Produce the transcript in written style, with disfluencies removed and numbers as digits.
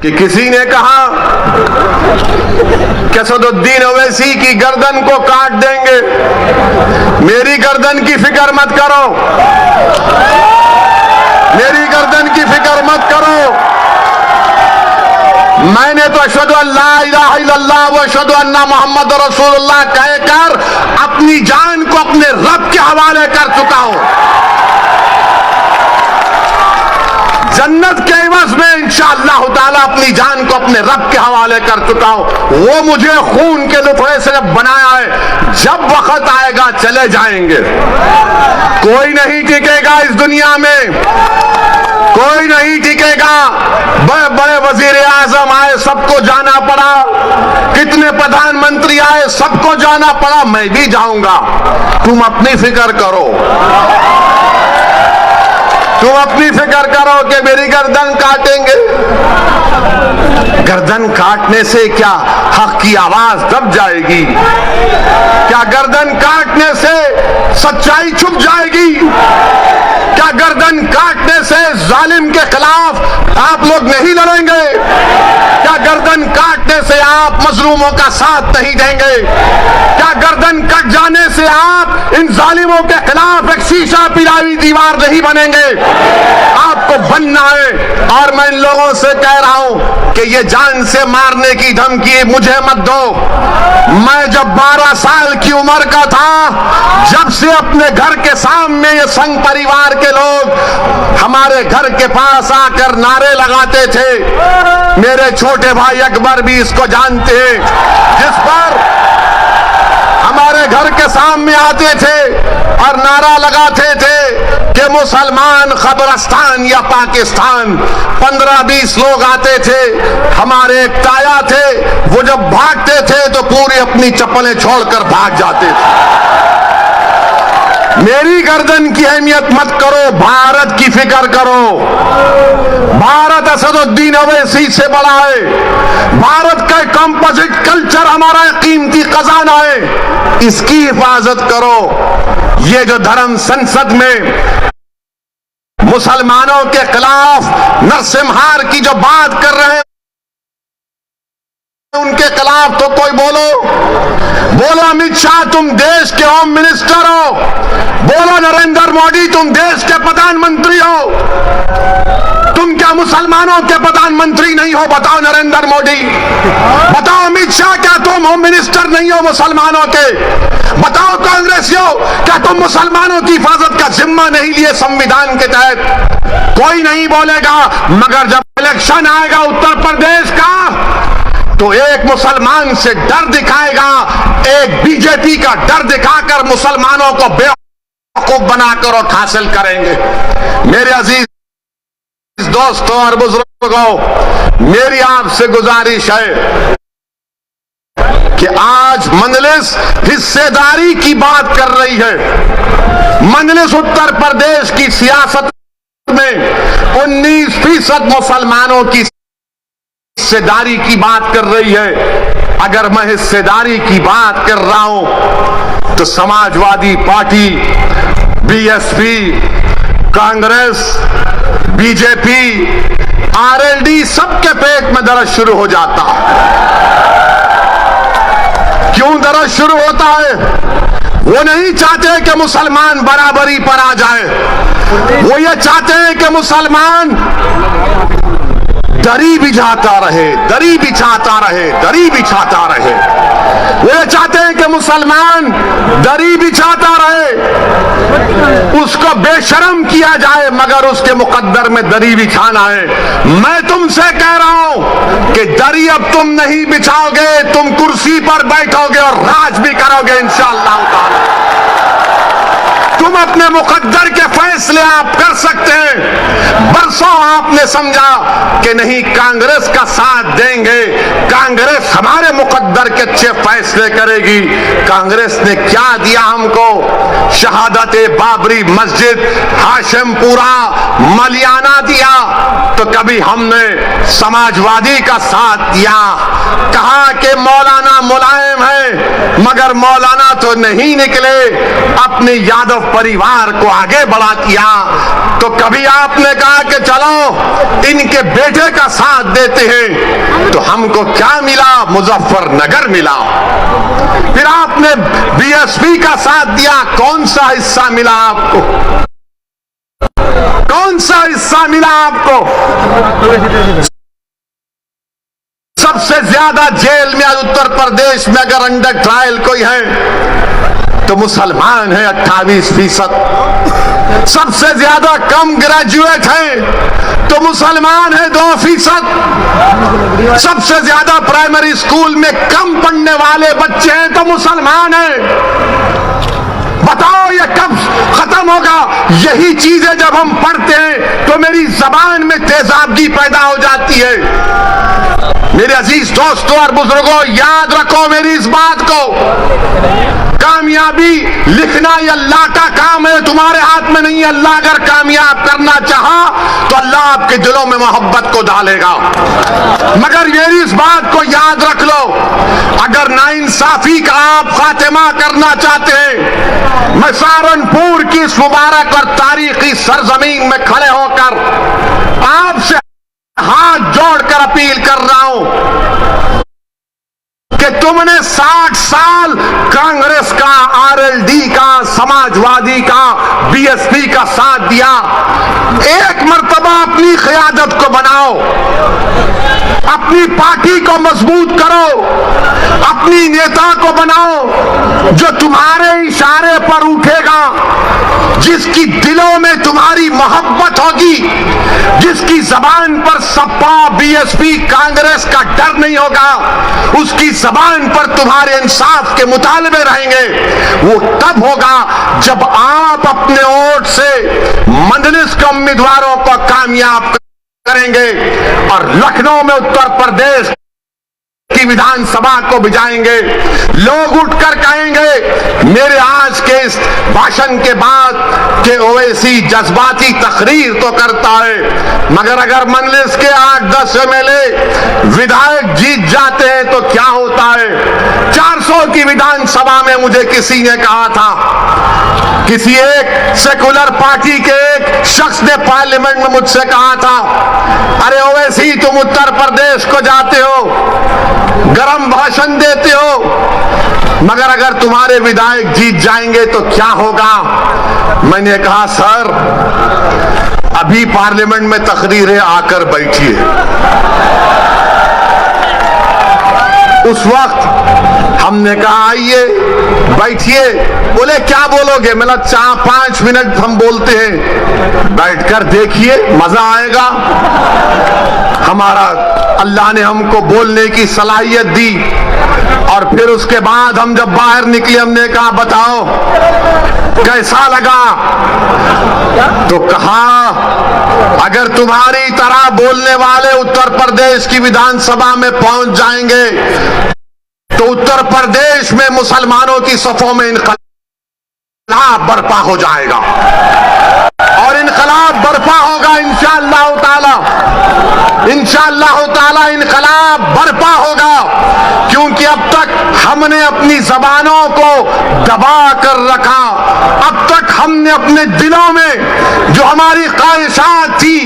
कि किसी ने कहा कि असदुद्दीन ओवैसी की गर्दन को काट देंगे। मेरी गर्दन की फिक्र मत करो, मेरी गर्दन की फिक्र मत करो। मैंने तो अशहदु अल्ला इलाहा इल्लल्लाह व अशहदु अन्ना मुहम्मद रसूलुल्लाह कहकर अपनी जान को अपने रब के हवाले कर चुका हूं। जन्नत के एवज में इंशाअल्लाह ताला अपनी जान को अपने रब के हवाले कर चुका हूं। वो मुझे खून के लुत्फे से जब बनाया है, जब वक्त आएगा चले जाएंगे। कोई नहीं टिकेगा इस दुनिया में, कोई नहीं टिकेगा। बड़े बड़े वजीर आजम आए, सबको जाना पड़ा। कितने प्रधानमंत्री आए, सबको जाना पड़ा। मैं भी जाऊंगा। तुम अपनी फिक्र करो, तुम अपनी फिक्र करो कि मेरी गर्दन काटेंगे। गर्दन काटने से क्या हक की आवाज दब जाएगी? क्या गर्दन काटने से सच्चाई छुप जाएगी? क्या गर्दन काटने से जालिम के खिलाफ आप लोग नहीं लड़ेंगे? क्या गर्दन काटने से आप मजलूमों का साथ नहीं देंगे? क्या गर्दन कट जाने से आप इन जालिमों के खिलाफ एक शीशा पिलावी दीवार नहीं बनेंगे? आपको बनना है। और मैं इन लोगों से कह रहा हूं कि ये जान से मारने की धमकी मुझे मत दो। मैं जब 12 साल की उम्र का था, जब से अपने घर के सामने ये संघ परिवार के लोग हमारे घर के पास आकर नारे लगाते थे। मेरे छोटे भाई अकबर भी इसको जानते हैं, जिस पर हमारे घर के सामने आते थे और नारा लगाते थे कि मुसलमान खबरस्तान या पाकिस्तान। 15-20 लोग आते थे, हमारे एक ताया थे, वो जब भागते थे तो पूरी अपनी चप्पलें छोड़कर भाग जाते थे। मेरी गर्दन की अहमियत मत करो, भारत की फिक्र करो। भारत असदुद्दीन ओवैसी से बड़ा है। भारत का कंपोजिट कल्चर हमारा कीमती खजाना है, इसकी हिफाजत करो। ये जो धर्म संसद में मुसलमानों के खिलाफ नरसिम्हार की जो बात कर रहे हैं, उनके खिलाफ तो कोई बोलो अमित शाह तुम देश के होम मिनिस्टर हो, बोलो नरेंद्र मोदी तुम देश के प्रधानमंत्री हो। तुम क्या मुसलमानों के प्रधानमंत्री नहीं हो? बताओ नरेंद्र मोदी, बताओ अमित शाह, क्या तुम होम मिनिस्टर नहीं हो मुसलमानों के? बताओ कांग्रेसियों, क्या तुम मुसलमानों की हिफाजत का जिम्मा नहीं लिए संविधान के तहत? कोई नहीं बोलेगा। मगर जब इलेक्शन आएगा उत्तर प्रदेश का, तो एक मुसलमान से डर दिखाएगा, एक बीजेपी का डर दिखाकर मुसलमानों को बेवकूफ बनाकर और हासिल करेंगे। मेरे अजीज दोस्तों और बुजुर्गों, मेरी आपसे गुजारिश है कि आज मजलिस हिस्सेदारी की बात कर रही है। मजलिस उत्तर प्रदेश की सियासत में 19% मुसलमानों की हिस्सेदारी की बात कर रही है। अगर मैं हिस्सेदारी की बात कर रहा हूं तो Samajwadi party, BSP, Congress, BJP, RLD, सबके पेट में दर्द शुरू हो जाता है। क्यों दर्द शुरू होता है? वो नहीं चाहते कि मुसलमान बराबरी पर आ जाए। वो ये चाहते हैं कि मुसलमान दरी बिछाता रहे, दरी बिछाता रहे, दरी बिछाता रहे। वो चाहते हैं कि मुसलमान दरी बिछाता रहे, उसको बेशर्म किया जाए, मगर उसके मुकद्दर में दरी बिछाना है। मैं तुमसे कह रहा हूं कि दरी अब तुम नहीं बिछाओगे, तुम कुर्सी पर बैठोगे और राज भी करोगे इंशाअल्लाह ताला। तुम अपने मुकद्दर के फैसले आप कर सकते हैं। बरसों आपने समझा कि नहीं कांग्रेस का साथ देंगे, कांग्रेस हमारे मुकद्दर के अच्छे फैसले करेगी। कांग्रेस ने क्या दिया हमको? शहादत बाबरी मस्जिद, हाशिमपुरा, मलियाना दिया। तो कभी हमने समाजवादी का साथ दिया। कहा कि मौलाना मुलायम है, मगर मौलाना तो नहीं निकले। अपने यादव परिवार परिवार को आगे बढ़ा किया। तो कभी आपने कहा कि चलो इनके बेटे का साथ देते हैं, तो हमको क्या मिला? मुजफ्फरनगर मिला। फिर आपने बीएसपी का साथ दिया, कौन सा हिस्सा मिला आपको? कौन सा हिस्सा मिला आपको? सबसे ज्यादा जेल में उत्तर प्रदेश में अगर अंडर ट्रायल कोई है तो मुसलमान है 28%। सबसे ज्यादा कम ग्रेजुएट है तो मुसलमान है 2%। सबसे ज्यादा प्राइमरी स्कूल में कम पढ़ने वाले बच्चे हैं तो मुसलमान हैं। बताओ ये कब खत्म होगा? यही चीजें जब हम पढ़ते हैं तो मेरी जबान में तेजाबगी पैदा हो जाती है। मेरे अजीज दोस्तों और बुजुर्गों, याद रखो मेरी इस बात को, कामयाबी लिखना ये अल्लाह का काम है, तुम्हारे हाथ में नहीं है। अल्लाह अगर कामयाब करना चाहा तो अल्लाह आपके दिलों में मोहब्बत को डालेगा। मगर मेरी इस बात को याद रख लो, अगर नाइंसाफी का आप खात्मा करना चाहते हैं, मैं सहारनपुर की इस मुबारक और तारीखी सरजमीन में खड़े होकर आपसे हाथ जोड़कर अपील कर रहा हूं कि तुमने 60 साल कांग्रेस का, आरएलडी का, समाजवादी का, बीएसपी का साथ दिया। एक मर्तबा अपनी क़यादत को बनाओ, अपनी पार्टी को मजबूत करो, अपनी नेता को बनाओ जो तुम्हारे इशारे पर उठेगा, जिसकी दिलों में तुम्हारी मोहब्बत होगी, जिसकी जबान पर सपा, बीएसपी, कांग्रेस का डर नहीं होगा, उसकी जबान पर तुम्हारे इंसाफ के मुतालबे रहेंगे। वो तब होगा जब आप अपने वोट से मजलिस के उम्मीदवारों को कामयाब करेंगे और लखनऊ में उत्तर प्रदेश की विधानसभा को भिजाएंगे। लोग उठकर कहेंगे मेरे आज के इस भाषण के बाद के ओवैसी जज्बाती तकरीर तो करता है, मगर अगर मजलिस के 8-10 एमएलए विधायक जीत जाते हैं तो क्या होता है? 400 की विधानसभा में मुझे किसी ने कहा था, किसी एक सेकुलर पार्टी के एक शख्स ने पार्लियामेंट में मुझसे कहा था, अरे ओवैसी तुम उत्तर प्रदेश को जाते हो, गरम भाषण देते हो, मगर अगर तुम्हारे विधायक जीत जाएंगे तो क्या होगा? मैंने कहा सर अभी पार्लियामेंट में तकरीर है, आकर बैठिए। उस वक्त हमने कहा आइए बैठिए। बोले क्या बोलोगे? मैं 4-5 मिनट हम बोलते हैं, बैठकर देखिए मजा आएगा। हमारा अल्लाह ने हमको बोलने की सलाहियत दी और फिर उसके बाद हम जब बाहर निकले हमने कहा बताओ कैसा लगा? तो कहा अगर तुम्हारी तरह बोलने वाले उत्तर प्रदेश की विधानसभा में पहुंच जाएंगे तो उत्तर प्रदेश में मुसलमानों की सफों में इनकलाब बर्पा हो जाएगा और इनकलाब बर्पा होगा इंशाअल्लाह ताला। इंशाअल्लाह ताला इनकलाब बर्पा होगा, क्योंकि अब तक हमने अपनी जबानों को दबा कर रखा। अब तक हमने अपने दिलों में जो हमारी ख्वाहिशात थी